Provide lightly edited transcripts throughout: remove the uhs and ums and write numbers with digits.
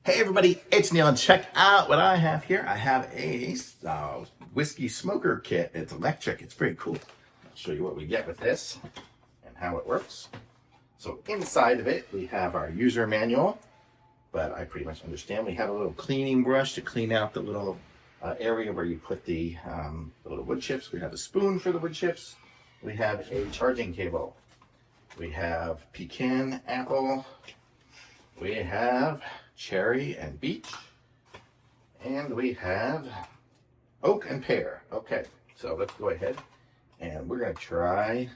Hey everybody, it's Neil, and check out what I have here. I have a whiskey smoker kit. It's electric. It's pretty cool. I'll show you what we get with this and how it works. So inside of it, we have our user manual, but I pretty much understand. We have a little cleaning brush to clean out the little area where you put the little wood chips. We have a spoon for the wood chips. We have a charging cable. We have pecan, apple. We have cherry and beech, and we have oak and pear. Okay, so let's go ahead and we're gonna try,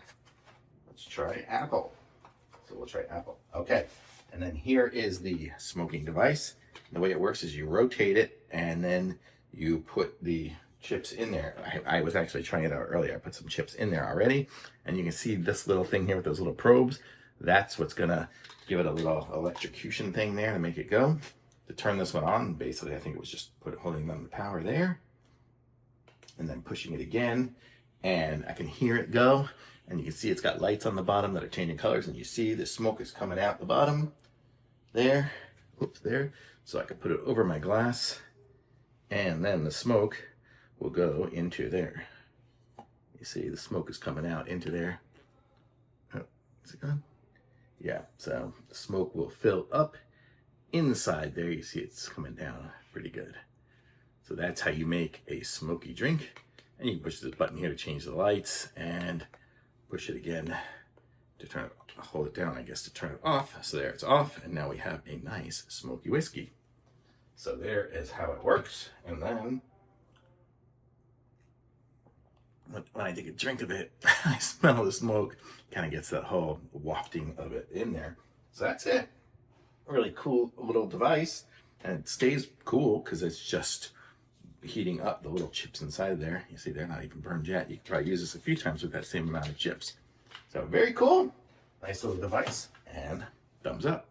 let's try apple. So we'll try apple. Okay, and then here is the smoking device. The way it works is you rotate it and then you put the chips in there. I was actually trying it out earlier. I put some chips in there already, and you can see this little thing here with those little probes. That's what's gonna give it a little electrocution thing there to make it go. To turn this one on, basically I think it was just holding on the power there and then pushing it again, and I can hear it go, and you can see it's got lights on the bottom that are changing colors, and you see the smoke is coming out the bottom there. Oops, there. So I can put it over my glass, and then the smoke will go into there. You see the smoke is coming out into there. Oh, is it gone? Yeah, so the smoke will fill up inside there. You see it's coming down pretty good. So that's how you make a smoky drink. And you can push this button here to change the lights, and push it again to turn it, hold it down, I guess, to turn it off. So there, it's off, and now we have a nice smoky whiskey. So there is how it works. And then when I take a drink of it, I smell the smoke. Kind of gets that whole wafting of it in there. So that's it. Really cool little device, and it stays cool because it's just heating up the little chips inside of there. You see they're not even burned yet. You can probably use this a few times with that same amount of chips. So very cool. Nice little device, and thumbs up.